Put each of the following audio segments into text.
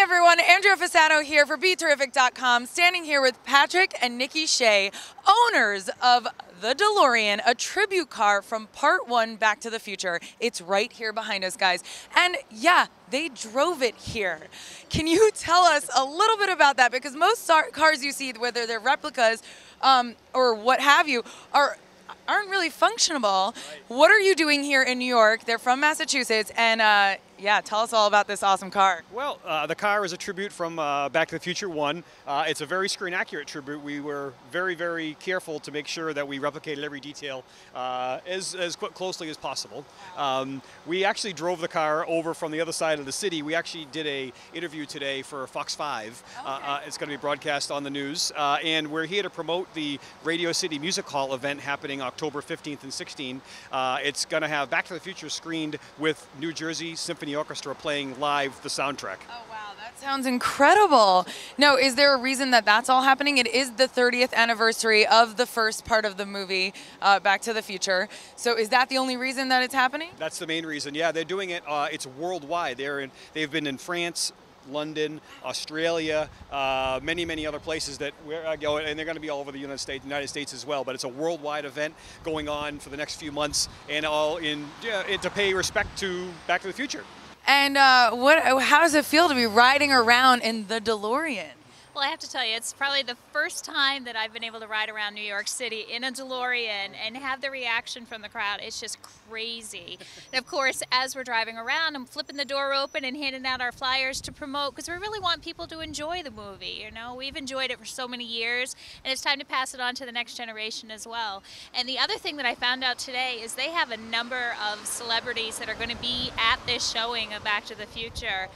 everyone, Andrea Fasano here for BeTerrific.com, standing here with Patrick and Nikki Shea, owners of the DeLorean, a tribute car from Part 1 Back to the Future. It's right here behind us, guys. And yeah, they drove it here. Can you tell us a little bit about that? Because most cars you see, whether they're replicas or what have you, aren't really functionable. Right. What are you doing here in New York? They're from Massachusetts, and yeah, tell us all about this awesome car. Well, the car is a tribute from Back to the Future 1. It's a very screen-accurate tribute. We were very, very careful to make sure that we replicated every detail as closely as possible. We actually drove the car over from the other side of the city. We actually did an interview today for Fox 5. Okay. It's going to be broadcast on the news. And we're here to promote the Radio City Music Hall event happening October 15th and 16th. It's going to have Back to the Future screened with New Jersey Symphony Orchestra playing live the soundtrack. Oh wow, that sounds incredible. Now, is there a reason that that's all happening? It is the 30th anniversary of the first part of the movie, Back to the Future. So is that the only reason that it's happening? That's the main reason. Yeah, they're doing it. It's worldwide. They've been in France, London, Australia, many other places that we're going, and they're going to be all over the United States as well. But it's a worldwide event going on for the next few months, and all to pay respect to Back to the Future. And how does it feel to be riding around in the DeLorean? Well, I have to tell you, it's probably the first time that I've been able to ride around New York City in a DeLorean and have the reaction from the crowd. It's just crazy. And of course, as we're driving around, I'm flipping the door open and handing out our flyers to promote, because we really want people to enjoy the movie. You know, we've enjoyed it for so many years, and it's time to pass it on to the next generation as well. And the other thing that I found out today is they have a number of celebrities that are going to be at this showing of Back to the Future.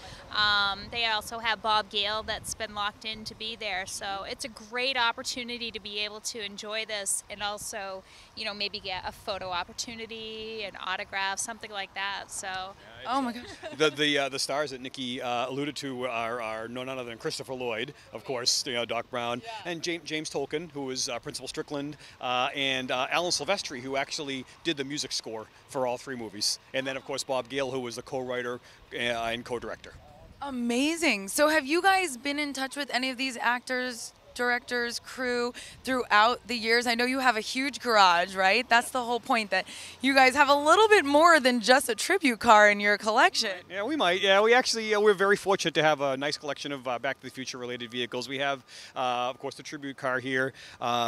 They also have Bob Gale that's been locked in to be there, so it's a great opportunity to be able to enjoy this, and also, you know, maybe get a photo opportunity, an autograph, something like that. So, yeah, oh my gosh, the stars that Nikki alluded to are none other than Christopher Lloyd, of course, you know, Doc Brown, yeah, and James Tolkien, who is Principal Strickland, and Alan Silvestri, who actually did the music score for all three movies, and then of course Bob Gale, who was the co-writer and co-director. Amazing. So have you guys been in touch with any of these actors, directors, crew throughout the years? I know you have a huge garage, right? That's the whole point, that you guys have a little bit more than just a tribute car in your collection. Yeah, we might. Yeah, we actually, we're very fortunate to have a nice collection of Back to the Future related vehicles. We have, of course, the tribute car here.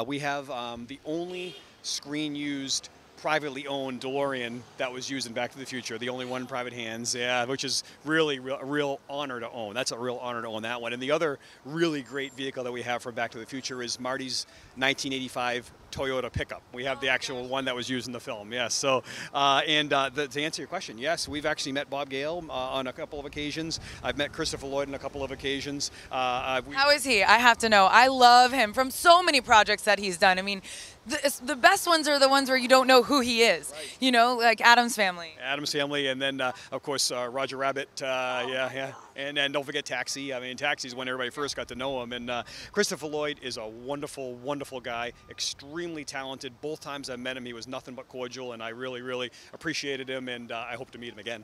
We have the only screen-used privately owned DeLorean that was used in Back to the Future, the only one in private hands, yeah, which is really a real honor to own. That's a real honor to own that one. And the other really great vehicle that we have from Back to the Future is Marty's 1985 Toyota pickup. We have the actual one that was used in the film, yes. So, to answer your question, yes, we've actually met Bob Gale on a couple of occasions. I've met Christopher Lloyd on a couple of occasions. How is he? I have to know. I love him from so many projects that he's done. I mean, the best ones are the ones where you don't know who he is, right. You know, like Addams Family. Addams Family, and then, of course, Roger Rabbit, yeah. And don't forget Taxi. I mean, Taxi's when everybody first got to know him. And Christopher Lloyd is a wonderful, wonderful guy, extremely talented. Both times I met him, he was nothing but cordial, and I really, really appreciated him, and I hope to meet him again.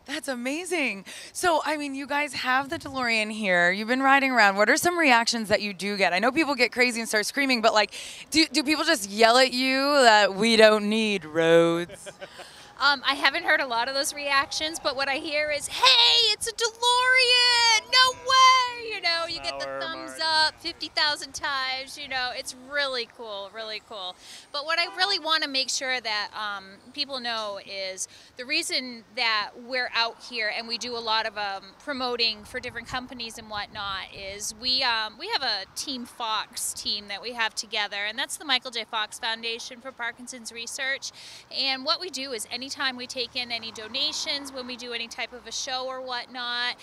That's amazing. So, I mean, you guys have the DeLorean here. You've been riding around. What are some reactions that you do get? I know people get crazy and start screaming, but like, do people just yell at you that we don't need roads? I haven't heard a lot of those reactions, but what I hear is, hey, it's a DeLorean, no way! You know, you get the thumbs up 50,000 times, you know, it's really cool, really cool. But what I really want to make sure that people know is the reason that we're out here and we do a lot of promoting for different companies and whatnot is we have a Team Fox team that we have together, and that's the Michael J. Fox Foundation for Parkinson's Research. And what we do is anytime we take in any donations, when we do any type of a show or whatnot,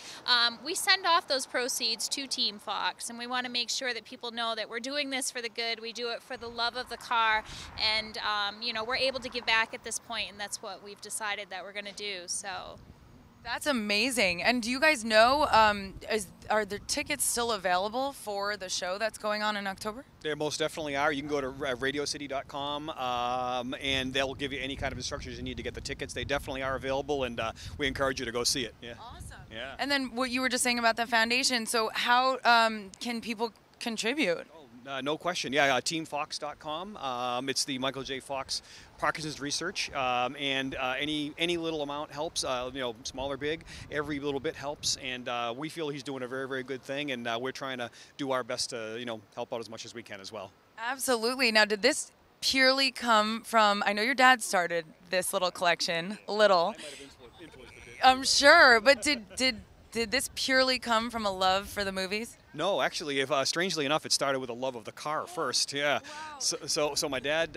we send off those proceeds to Team Fox, and we want to make sure that people know that we're doing this for the good, we do it for the love of the car, and you know, we're able to give back at this point, and that's what we've decided that we're going to do. So that's amazing. And do you guys know, are the tickets still available for the show that's going on in October? They most definitely are. You can go to radiocity.com and they'll give you any kind of instructions you need to get the tickets. They definitely are available, and we encourage you to go see it. Yeah. Awesome. Yeah. And then what you were just saying about the foundation. So how can people contribute? No question. Yeah, teamfox.com. It's the Michael J. Fox Parkinson's Research, and any little amount helps. Small or big, every little bit helps. And we feel he's doing a very, very good thing, and we're trying to do our best to help out as much as we can as well. Absolutely. Now, did this purely come from? I know your dad started this little collection. Little. I might have influenced a bit. I'm sure, but did this purely come from a love for the movies? No, actually, strangely enough, it started with a love of the car first. Yeah. Wow. So my dad,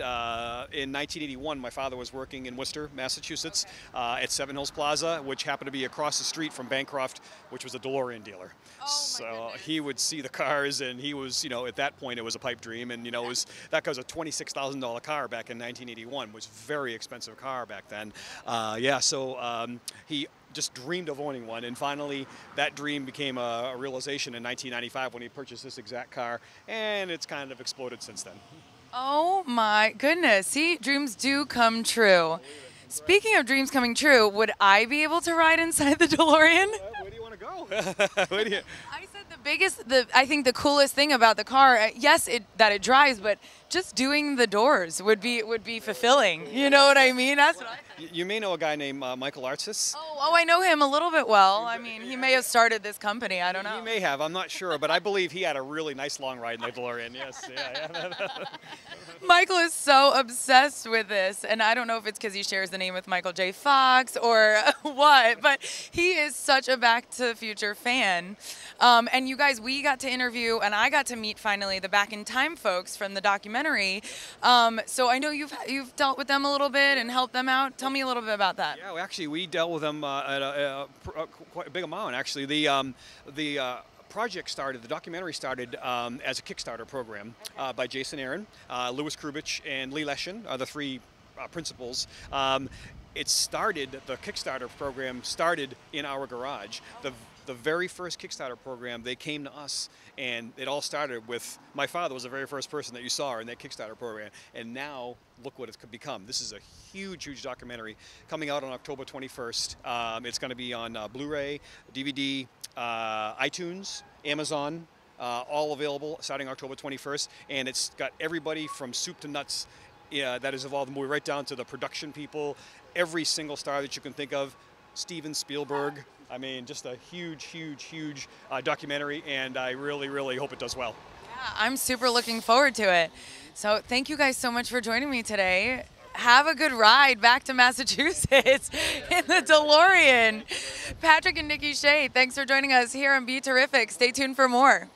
in 1981, my father was working in Worcester, Massachusetts, at Seven Hills Plaza, which happened to be across the street from Bancroft, which was a DeLorean dealer. Oh, so he would see the cars, and he was, at that point, it was a pipe dream, and that car was a $26,000 car back in 1981, was a very expensive car back then. He just dreamed of owning one, and finally that dream became a realization in 1995 when he purchased this exact car, and it's kind of exploded since then. Oh my goodness. See, dreams do come true. Speaking of dreams coming true, would I be able to ride inside the DeLorean? Where do you want to go? I said I think the coolest thing about the car, yes, that it drives, but just doing the doors would be fulfilling. You know what I mean? That's what I think. You may know a guy named Michael Artsis. Oh, I know him a little bit well. I mean, he may have started this company. I don't know. He may have. I'm not sure, but I believe he had a really nice long ride in the DeLorean. Yes. Yeah. Michael is so obsessed with this, and I don't know if it's because he shares the name with Michael J. Fox or what, but he is such a Back to the Future fan. And you guys, we got to interview, and I got to meet finally the Back in Time folks from the documentary. So I know you've dealt with them a little bit and helped them out. Tell me a little bit about that. Yeah, actually, we dealt with them at quite a big amount. Actually, the project started, the documentary started as a Kickstarter program by Jason Aaron, Louis Krubich, and Lee Leshin, are the three principals. The Kickstarter program started in our garage. The very first Kickstarter program, they came to us, and it all started with, my father was the very first person that you saw in that Kickstarter program, and now look what it's become. This is a huge, huge documentary coming out on October 21st. It's going to be on Blu-ray, DVD, iTunes, Amazon, all available starting October 21st, and it's got everybody from soup to nuts that is involved in the movie, right down to the production people, every single star that you can think of, Steven Spielberg. I mean, just a huge, huge, huge documentary, and I really, really hope it does well. Yeah, I'm super looking forward to it. So thank you guys so much for joining me today. Have a good ride back to Massachusetts in the DeLorean. Patrick and Nikki Shea, thanks for joining us here on BeTerrific. Stay tuned for more.